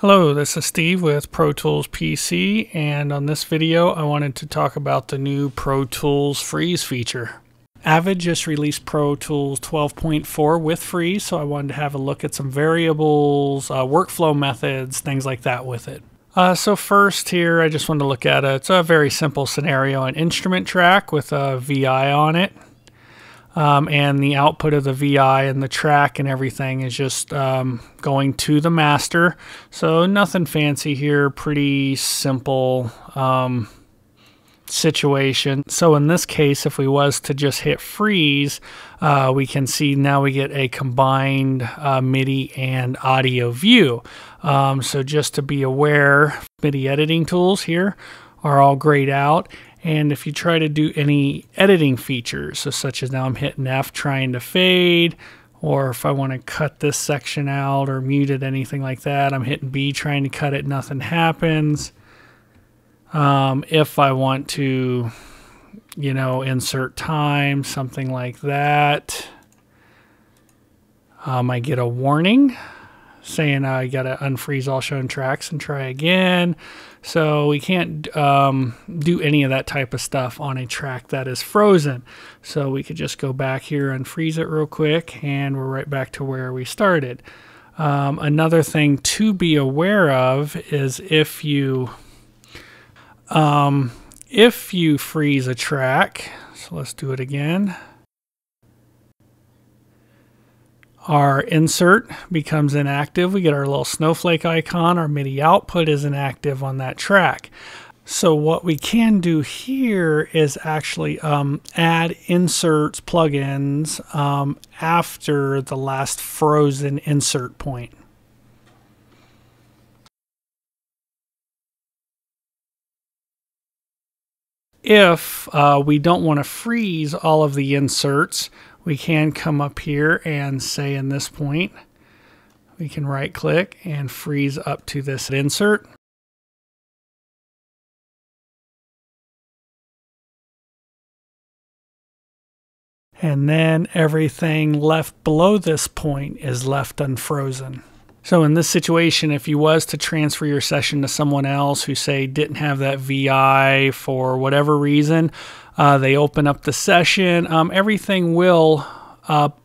Hello, this is Steve with Pro Tools PC, and on this video I wanted to talk about the new Pro Tools Freeze feature. Avid just released Pro Tools 12.4 with Freeze, so I wanted to have a look at some variables, workflow methods, things like that with it. So first here I just wanted to look at it's a very simple scenario, an instrument track with a VI on it. And the output of the VI and the track and everything is just going to the master. So nothing fancy here, pretty simple situation. So in this case, if we was to just hit freeze, we can see now we get a combined MIDI and audio view. So just to be aware, MIDI editing tools here are all grayed out. And if you try to do any editing features, so such as now I'm hitting F trying to fade, or if I want to cut this section out or mute it, anything like that, I'm hitting B trying to cut it, nothing happens. If I want to, insert time, something like that, I get a warning saying I got to unfreeze all shown tracks and try again. So we can't do any of that type of stuff on a track that is frozen. So we could just go back here and freeze it real quick, and we're right back to where we started. Another thing to be aware of is if you freeze a track, so let's do it again. Our insert becomes inactive. We get our little snowflake icon. Our MIDI output is inactive on that track. So what we can do here is actually add inserts, plugins after the last frozen insert point. If we don't want to freeze all of the inserts, we can come up here and say in this point, we can right click and freeze up to this insert. And then everything left below this point is left unfrozen. So in this situation, if you was to transfer your session to someone else who, say, didn't have that VI for whatever reason, they open up the session, everything will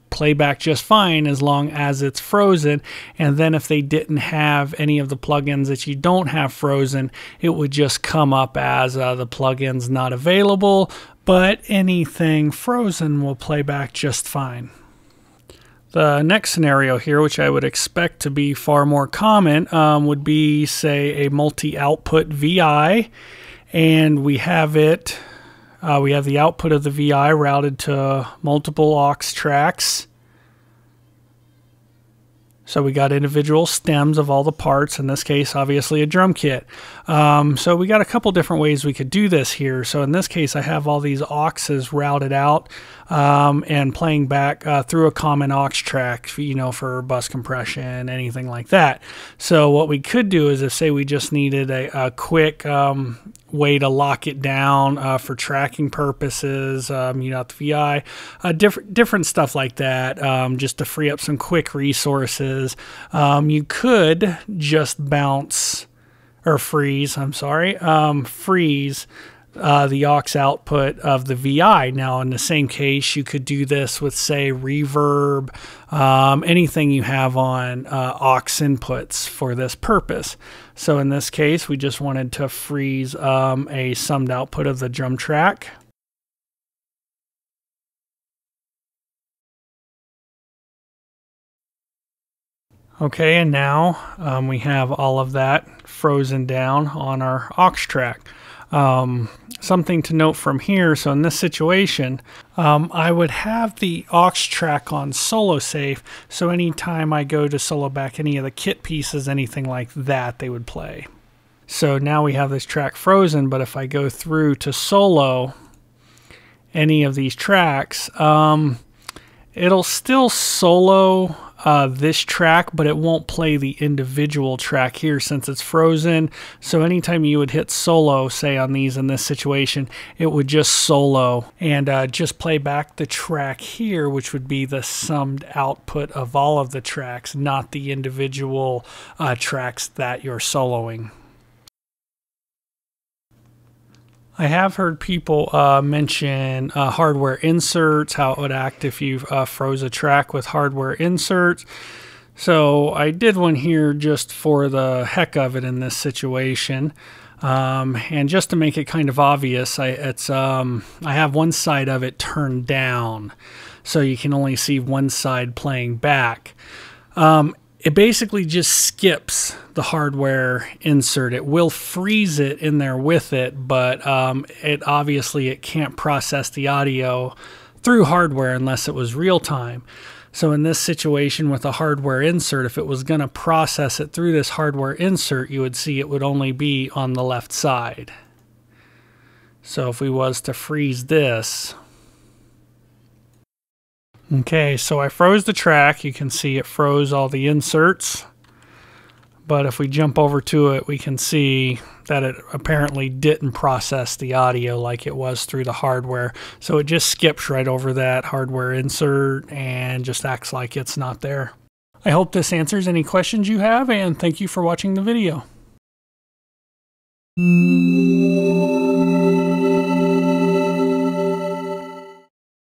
play back just fine as long as it's frozen. And then if they didn't have any of the plugins that you don't have frozen, it would just come up as the plugin's not available, but anything frozen will play back just fine. The next scenario here, which I would expect to be far more common, would be, say, a multi-output VI, and we have it. We have the output of the VI routed to multiple aux tracks. So we got individual stems of all the parts, in this case obviously a drum kit. So we got a couple different ways we could do this here. So in this case I have all these auxes routed out and playing back through a common aux track, for bus compression, anything like that. So what we could do is, if say we just needed a quick way to lock it down for tracking purposes, the VI, different stuff like that, just to free up some quick resources. You could just freeze the aux output of the VI. Now in the same case, you could do this with, say, reverb, anything you have on aux inputs for this purpose. So in this case, we just wanted to freeze a summed output of the drum track. Okay, and now we have all of that frozen down on our aux track. Something to note from here, so in this situation, I would have the aux track on solo safe, so anytime I go to solo back any of the kit pieces, anything like that, they would play. So now we have this track frozen, but if I go through to solo any of these tracks, it'll still solo this track, but it won't play the individual track here since it's frozen. So anytime you would hit solo, say on these in this situation, it would just solo and just play back the track here, which would be the summed output of all of the tracks, not the individual tracks that you're soloing. I have heard people mention hardware inserts, how it would act if you froze a track with hardware inserts. So I did one here just for the heck of it in this situation. And just to make it kind of obvious, I have one side of it turned down, so you can only see one side playing back. It basically just skips the hardware insert. It will freeze it in there with it, but it can't process the audio through hardware unless it was real time. So in this situation with a hardware insert, if it was going to process it through this hardware insert, you would see it would only be on the left side. So if we was to freeze this, okay, so I froze the track. You can see it froze all the inserts. But if we jump over to it, we can see that it apparently didn't process the audio like it was through the hardware. So it just skips right over that hardware insert and just acts like it's not there. I hope this answers any questions you have, and thank you for watching the video.